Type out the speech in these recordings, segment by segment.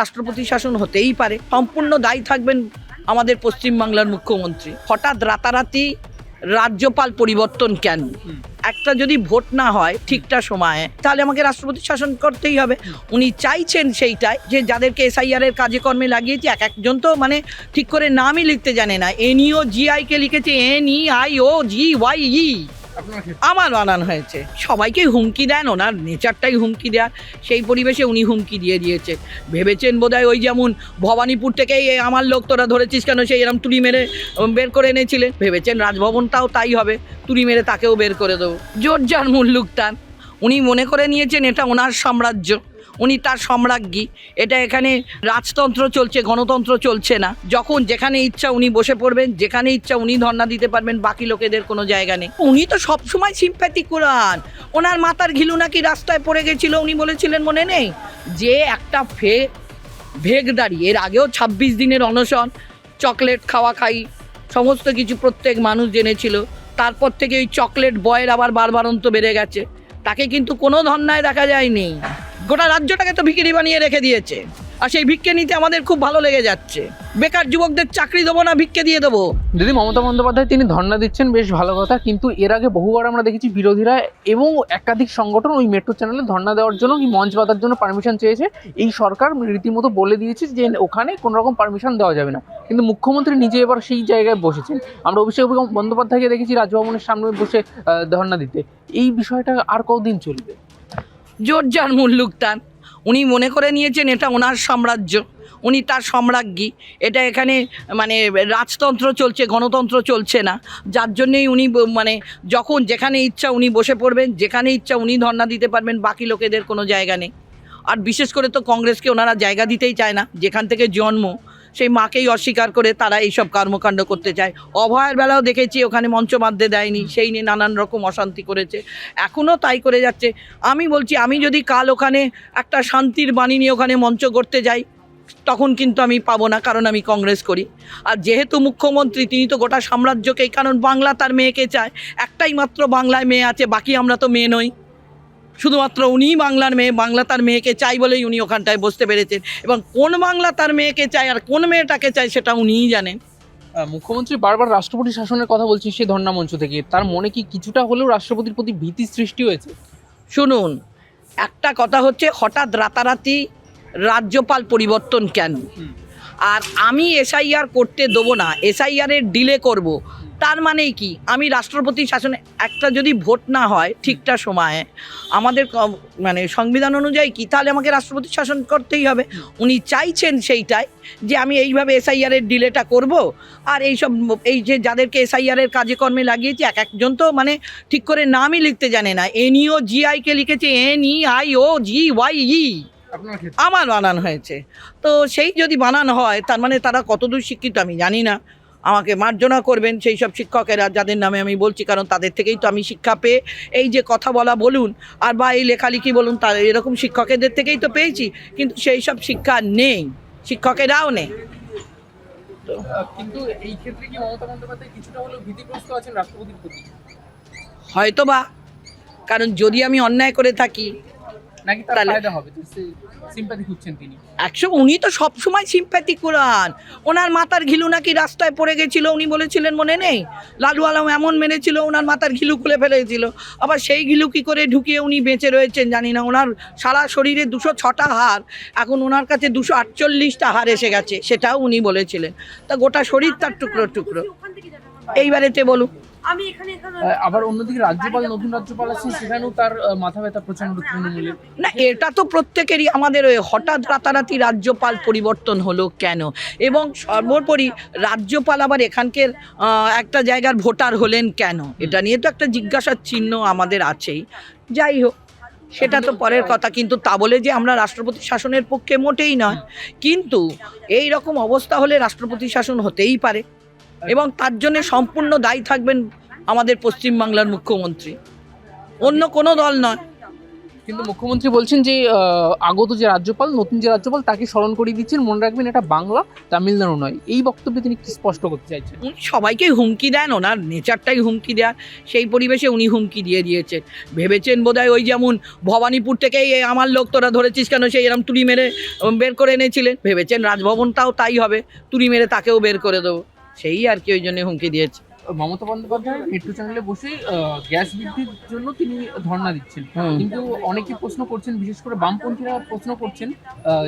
রাষ্ট্রপতি শাসন হতেই পারে, সম্পূর্ণ দায়ী থাকবেন আমাদের পশ্চিমবাংলার মুখ্যমন্ত্রী। হঠাৎ রাতারাতি রাজ্যপাল পরিবর্তন কেন? একটা যদি ভোট না হয় ঠিকঠাক সময়ে, তাহলে আমাকে রাষ্ট্রপতি শাসন করতেই হবে। উনি চাইছেন সেইটাই, যে যাদেরকে এসআইআর এর কাজে কর্মে লাগিয়েছে, এক একজন তো মানে ঠিক করে নামই লিখতে জানে না। এনইও জিআই কে লিখেছে NEIOGYE, আমার বানানো হয়েছে। সবাইকে হুমকি দেন, ওনার নেচারটাই হুমকি দেওয়ার। সেই পরিবেশে উনি হুমকি দিয়ে দিয়েছে। ভেবেছেন বোধহয় ওই যেমন ভবানীপুর থেকে আমার লোক তোরা ধরেছিস কেন, সেই এরম তুলি মেরে বের করে এনেছিলেন। ভেবেছেন রাজভবনটাও তাই হবে, তুলি মেরে তাকেও বের করে দেবো। জোর যার মুল্লুক টান। উনি মনে করে নিয়েছেন এটা ওনার সাম্রাজ্য, উনি তার সম্রাজ্ঞী। এটা এখানে রাজতন্ত্র চলছে, গণতন্ত্র চলছে না। যখন যেখানে ইচ্ছা উনি বসে পড়বেন, যেখানে ইচ্ছা উনি ধর্ণা দিতে পারবেন, বাকি লোকেদের কোনো জায়গা নেই। উনি তো সবসময় সিম্প্যাথি করান। ওনার মাথার ঘিলু নাকি রাস্তায় পড়ে গেছিল, উনি বলেছিলেন মনে নেই? যে একটা ভেগদারি, এর আগেও 26 দিনের অনশন, চকলেট খাই সমস্ত কিছু প্রত্যেক মানুষ জেনেছিল। তারপর থেকে ওই চকলেট বয়ের আবার বারবারন্ত বেড়ে গেছে। তাকে কিন্তু কোনো ধর্নায় দেখা যায়নি। গোটা রাজ্যটাকে তো ভিখিরি বানিয়ে রেখে দিয়েছে। আর সেই ভিক্ষে নিতে আমাদের খুব ভালো লেগে যাচ্ছে। বেকার যুবকদের চাকরি দেবো না, ভিক্ষে দিয়ে দেবো। দিদি মমতা বন্দ্যোপাধ্যায় তিনি ধর্ণা দিচ্ছেন, বেশ ভালো কথা, কিন্তু এর আগে বহুবার আমরা দেখেছি বিরোধীরা এবং একাধিক সংগঠন ওই মেট্রো চ্যানেলে ধর্ণা দেওয়ার জন্য কি মঞ্চ বাঁধার জন্য পারমিশন চেয়েছে। এই সরকার রীতিমতো বলে দিয়েছে যে ওখানে কোনো রকম পারমিশন দেওয়া যাবে না, কিন্তু মুখ্যমন্ত্রী নিজে এবার সেই জায়গায় বসেছেন। আমরা অভিষেক বন্দ্যোপাধ্যায়কে দেখেছি রাজভবনের সামনে বসে ধর্ণা দিতে। এই বিষয়টা আর কতদিন চলবে? জোর যার মুল্লুক টান। উনি মনে করে নিয়েছেন এটা ওনার সাম্রাজ্য, উনি তার সম্রাজ্ঞী। এটা এখানে মানে রাজতন্ত্র চলছে, গণতন্ত্র চলছে না। যার জন্যেই উনি মানে যখন যেখানে ইচ্ছা উনি বসে পড়বেন, যেখানে ইচ্ছা উনি ধর্ণা দিতে পারবেন, বাকি লোকেদের কোনো জায়গা নেই। আর বিশেষ করে তো কংগ্রেসকে ওনারা জায়গা দিতেই চায় না। যেখান থেকে জন্ম সেই মাকেই অস্বীকার করে তারা এইসব কর্মকাণ্ড করতে চায়। অভয়ের বেলাও দেখেছি ওখানে মঞ্চ বাঁধতে দেয়নি, সেই নিয়ে নানান রকম অশান্তি করেছে, এখনও তাই করে যাচ্ছে। আমি বলছি, আমি যদি কাল ওখানে একটা শান্তির বাণী নিয়ে ওখানে মঞ্চ করতে যাই, তখন কিন্তু আমি পাবো না, কারণ আমি কংগ্রেস করি। আর যেহেতু মুখ্যমন্ত্রী, তিনি তো গোটা সাম্রাজ্যকেই, কারণ বাংলা তার মেয়েকে চায়। একটাই মাত্র বাংলায় মেয়ে আছে, বাকি আমরা তো মেয়ে নই। শুধুমাত্র উনিই বাংলার মেয়ে, বাংলা তার মেয়েকে চাই বলেই উনি ওখানটায় বসতে পেরেছেন। এবং কোন বাংলা তার মেয়েকে চায় আর কোন মেয়েটাকে চায় সেটা উনিই জানেন। মুখ্যমন্ত্রী বারবার রাষ্ট্রপতি শাসনের কথা বলছেন সেই ধর্ণা মঞ্চ থেকে, তার মনে কি কিছুটা হলেও রাষ্ট্রপতির প্রতি ভীতি সৃষ্টি হয়েছে? শুনুন, একটা কথা হচ্ছে হঠাৎ রাতারাতি রাজ্যপাল পরিবর্তন কেন? আর আমি এসআইআর করতে দেবো না, এসআইআর এর ডিলে করব, তার মানেই কি? আমি রাষ্ট্রপতি শাসনে, একটা যদি ভোট না হয় ঠিকঠাক সময়ে আমাদের মানে সংবিধান অনুযায়ী কি, তাহলে আমাকে রাষ্ট্রপতি শাসন করতেই হবে। উনি চাইছেন সেইটাই, যে আমি এইভাবে এসআইআর এর ডিলেটা করব। আর এইসব এই যে যাদেরকে এসআইআর এর কাজে কর্মে লাগিয়েছে, এক একজন তো মানে ঠিক করে নামই লিখতে জানে না। NEOGI কে লিখেছে NEIOGYE, আমার বানানো হয়েছে। তো সেই যদি বানানো হয়, তার মানে তারা কতদূর শিক্ষিত আমি জানি না। আমাকে মার্জনা করবেন সেই সব শিক্ষকেরা যাদের নামে আমি বলছি, কারণ তাদের থেকেই তো আমি শিক্ষা পেয়ে, এই যে কথা বলা বলুন আর বা এই লেখালেখি বলুন, তার এরকম শিক্ষকেদের থেকেই তো পেয়েছি। কিন্তু সেই সব শিক্ষা নেই, শিক্ষকেরাও নেই। কিন্তু এই ক্ষেত্রে কি মমতা বন্দ্যোপাধ্যায় কিছুটা হলেও ভীতিগ্রস্ত আছেন রাষ্ট্রপতির প্রতি? হয়তো বা, কারণ যদি আমি অন্যায় করে থাকি, নাকি তার ফায়দা হবে, সিম্প্যাথি খুঁজছেন তিনি? উনি তো সবসময় সিম্প্যাথি করান। ওনার মাথার ঘিলু নাকি রাস্তায় পড়ে গেছিল, উনি বলেছিলেন মনে নেই? লালু আলম এমন মেরেছিল, ওনার মাথার ঘিলু খুলে ফেলেছিল। আবার সেই ঘিলু কী করে ঢুকিয়ে উনি বেঁচে রয়েছেন জানি না। ওনার সারা শরীরে 206টা হাড়, এখন ওনার কাছে 248টা হাড় এসে গেছে, সেটাও উনি বলেছিলেন। তা গোটা শরীর তার টুকরো টুকরো। এইবারেতে বলুন। আবার অন্যদিকে রাজ্যপাল, নতুন রাজ্যপাল আছেন, সেখানেও তার মাথা ব্যথা প্রচন্ড তৃণমূলের। না, এটা তো প্রত্যেকেরই। আমাদের ওই হঠাৎ রাতারাতি রাজ্যপাল পরিবর্তন হলো কেন? এবং সর্বোপরি রাজ্যপাল আবার এখানকার একটা জায়গার ভোটার হলেন কেন? এটা নিয়ে তো একটা জিজ্ঞাসার চিহ্ন আমাদের আছেই। যাই হোক, সেটা তো পরের কথা। কিন্তু তা বলে যে আমরা রাষ্ট্রপতি শাসনের পক্ষে মোটেই নয়। কিন্তু এই রকম অবস্থা হলে রাষ্ট্রপতি শাসন হতেই পারে, এবং তার জন্য সম্পূর্ণ দায়ী থাকবেন আমাদের পশ্চিমবাংলার মুখ্যমন্ত্রী, অন্য কোনো দল নয়। কিন্তু মুখ্যমন্ত্রী বলছেন যে আগত যে রাজ্যপাল, নতুন যে রাজ্যপাল তাকে স্মরণ করিয়ে দিচ্ছেন, মনে রাখবেন এটা বাংলা, তামিলনাড়ু নয়। এই বক্তব্যে তিনি কি স্পষ্ট করতে চাইছেন? উনি সবাইকে হুমকি দেন, ওনার নেচারটাই হুমকি দেওয়ার, সেই পরিবেশে উনি হুমকি দিয়ে দিয়েছেন। ভেবেছেন বোধহয় ওই যেমন ভবানীপুর থেকে আমার লোক তোরা ধরেছিস কেন, সেই এরম তুড়ি মেরে বের করে এনেছিলেন, ভেবেছেন রাজভবনটাও তাই হবে, তুড়ি মেরে তাকেও বের করে দেবো, সেই আর কি, ওই জন্য হুমকি দিয়েছে। মমতা বন্দ্যোপাধ্যায় মেট্রো চ্যানেলে বসে গ্যাস বৃদ্ধির জন্য তিনি ধর্ণা দিচ্ছেন, কিন্তু অনেকে প্রশ্ন করছেন, বিশেষ করে বামপন্থীরা প্রশ্ন করছেন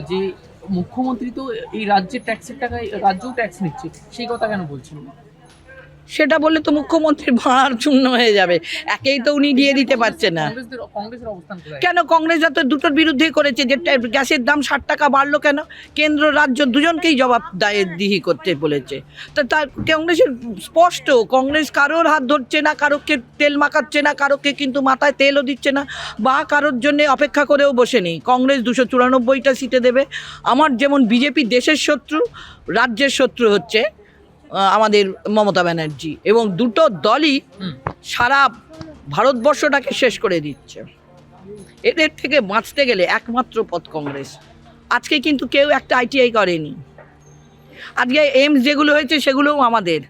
যে মুখ্যমন্ত্রী তো এই রাজ্যের ট্যাক্সের টাকায় রাজ্যও ট্যাক্স নিচ্ছে, সেই কথা কেন বলছেন? সেটা বললে তো মুখ্যমন্ত্রীর ভাঁড় চূর্ণ হয়ে যাবে, একেই তো উনি দিয়ে দিতে পারছে না। কংগ্রেসের অবস্থান কোথায়? কেন কংগ্রেস তো দুটোর বিরুদ্ধেই করেছে, যে গ্যাসের দাম 60 টাকা বাড়লো কেন, কেন্দ্র রাজ্য দুজনকেই জবাবদিহি করতে বলেছে। তো তার কংগ্রেসের স্পষ্ট, কংগ্রেস কারোর হাত ধরছে না, কারোকে তেল মাখাচ্ছে না, কারোকে কিন্তু মাথায় তেলও দিচ্ছে না, বা কারোর জন্য অপেক্ষা করেও বসে নেই। কংগ্রেস 294টা সিটে দেবে। আমার যেমন বিজেপি দেশের শত্রু, রাজ্যের শত্রু হচ্ছে আমাদের মমতা ব্যানার্জি, এবং দুটো দলই সারা ভারতবর্ষটাকে শেষ করে দিচ্ছে। এদের থেকে বাঁচতে গেলে একমাত্র পথ কংগ্রেস। আজকে কিন্তু কেউ একটা আইটিআই করেনি, আজকে এইমস যেগুলো হয়েছে সেগুলোও আমাদের।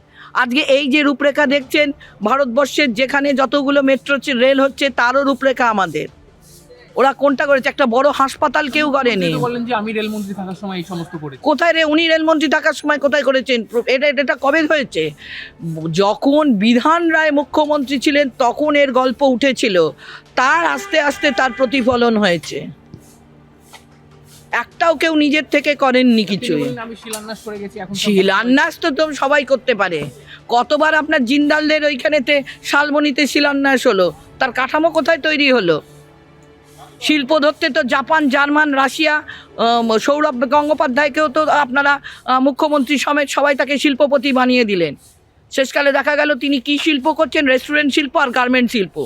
আজকে এই যে রূপরেখা দেখছেন ভারতবর্ষের, যেখানে যতগুলো মেট্রো রেল হচ্ছে তারও রূপরেখা আমাদের। ওরা কোনটা করেছে? একটা বড় হাসপাতাল কেউ করেনি। বলেন যে আমি রেলমন্ত্রী থাকার সময় এই সমস্ত করেছি। কোথায় রে, উনি রেলমন্ত্রী থাকার সময় কোথায় করেছেন? এটা কবে হয়েছে? যখন বিধান রায় মুখ্যমন্ত্রী ছিলেন তখন এর গল্প উঠেছিল, তার আস্তে আস্তে তার প্রতিফলন হয়েছে। একটাও কেউ নিজের থেকে করেননি কিছুই। আমি শিলান্যাস করে গেছি, এখন শিলান্যাস তো সবাই করতে পারে। কতবার আপনার জিন্দালদের ওইখানেতে শালবনীতে শিলান্যাস হলো, তার কাঠামো কোথায় তৈরি হলো? শিল্প ধরতে তো জাপান, জার্মান, রাশিয়া, সৌরভ গঙ্গোপাধ্যায়কেও তো আপনারা মুখ্যমন্ত্রী সমেত সবাই তাকে শিল্পপতি বানিয়ে দিলেন। শেষকালে দেখা গেল তিনি কি শিল্প করছেন? রেস্টুরেন্ট শিল্প আর গার্মেন্ট শিল্প।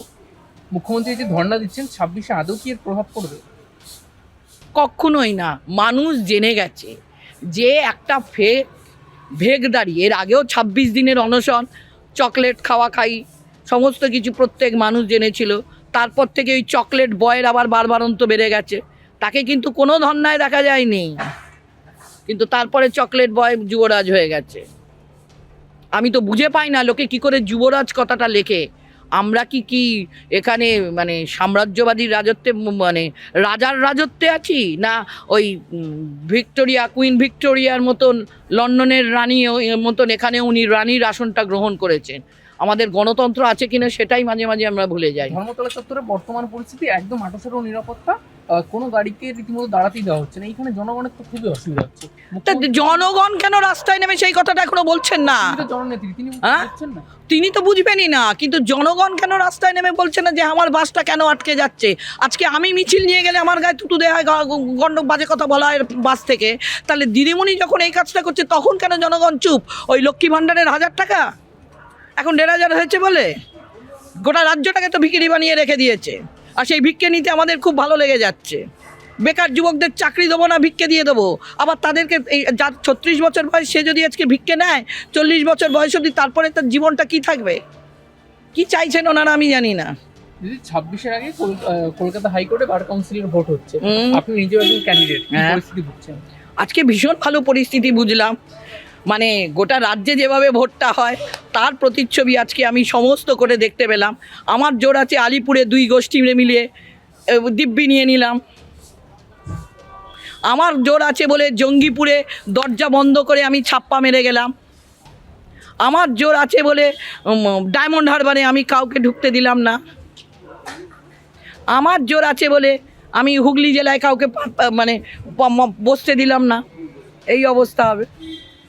মুখ্যমন্ত্রী যে ধর্ণা দিচ্ছেন 26-এ আদৌ কি এর প্রভাব পড়বে? কখনোই না। মানুষ জেনে গেছে যে একটা ভেগদারি, এর আগেও 26 দিনের অনশন, চকলেট খাই সমস্ত কিছু প্রত্যেক মানুষ জেনেছিল। তারপর থেকে ওই চকলেট বয়ের আবার বারবারন্ত বেড়ে গেছে, তাকে কিন্তু কোনো ধর্নায় দেখা যায়নি, কিন্তু তারপরে চকলেট বয় যুবরাজ হয়ে গেছে। আমি তো বুঝে পাই না লোকে কি করে যুবরাজ কথাটা লেখে। আমরা কি এখানে মানে সাম্রাজ্যবাদীর রাজত্বে, মানে রাজার রাজত্বে আছি, না ওই ভিক্টোরিয়া, কুইন ভিক্টোরিয়ার মতন, লন্ডনের রানী মতন এখানে উনি রানীর আসনটা গ্রহণ করেছেন? আমাদের গণতন্ত্র আছে কিনা সেটাই মাঝে মাঝে আমরা ভুলে যাই। ধর্মতলা চত্বরে বর্তমান পরিস্থিতি একদম আঁটোসাঁটো নিরাপত্তা, কোনো গাড়িকে রীতিমতো দাঁড়াতেই দেওয়া হচ্ছে না। এইখানে জনগণের তো খুবই অসুবিধা হচ্ছে। জনগণ কেন রাস্তায় নেমে সেই কথাটা এখনো বলছেন না? জননেত্রী তিনি বলছেন না, তিনি তো বুঝবেনই না, কিন্তু জনগণ কেন রাস্তায় নেমে বলছে না যে আমার বাসটা কেন আটকে যাচ্ছে? আজকে আমি মিছিল নিয়ে গেলে আমার গায়ে থুতু দেওয়া হয়, গন্ডক বাজে কথা বলা হয় বাস থেকে, তাহলে দিদিমণি যখন এই কাজটা করছে তখন কেন জনগণ চুপ? ওই লক্ষ্মী ভাণ্ডারের 1000 টাকা এখন 1500 হয়েছে বলে গোটা রাজ্যটাকে তো ভিখিরি বানিয়ে রেখে দিয়েছে, আর সেই ভিক্ষে নিতে আমাদের খুব ভালো লেগে যাচ্ছে। বেকার যুবকদের চাকরি দেবো না, ভিক্ষে দিয়ে দেবো। আবার তাদেরকে এই যার 36 বছর বয়স সে যদি আজকে ভিক্ষে নেয় 40 বছর বয়স অবধি, তারপরে তার জীবনটা কি থাকবে? কি চাইছেন ওনারা আমি জানি না। দিদি 26-এর আগে কলকাতা হাইকোর্টে বার কাউন্সিলের ভোট হচ্ছে, আপনি নিজেও একজন ক্যান্ডিডেট, কি পরিস্থিতি বুঝছেন? আজকে ভীষণ ভালো পরিস্থিতি বুঝলাম, মানে গোটা রাজ্যে যেভাবে ভোটটা হয় তার প্রতিচ্ছবি আজকে আমি সমস্ত করে দেখতে পেলাম। আমার জোর আছে আলিপুরে 2 গোষ্ঠী মিলিয়ে দিব্যি নিয়ে নিলাম। আমার জোর আছে বলে জঙ্গিপুরে দরজা বন্ধ করে আমি ছাপ্পা মেরে গেলাম। আমার জোর আছে বলে ডায়মন্ড হারবারে আমি কাউকে ঢুকতে দিলাম না। আমার জোর আছে বলে আমি হুগলি জেলায় কাউকে মানে বসতে দিলাম না। এই অবস্থা হবে।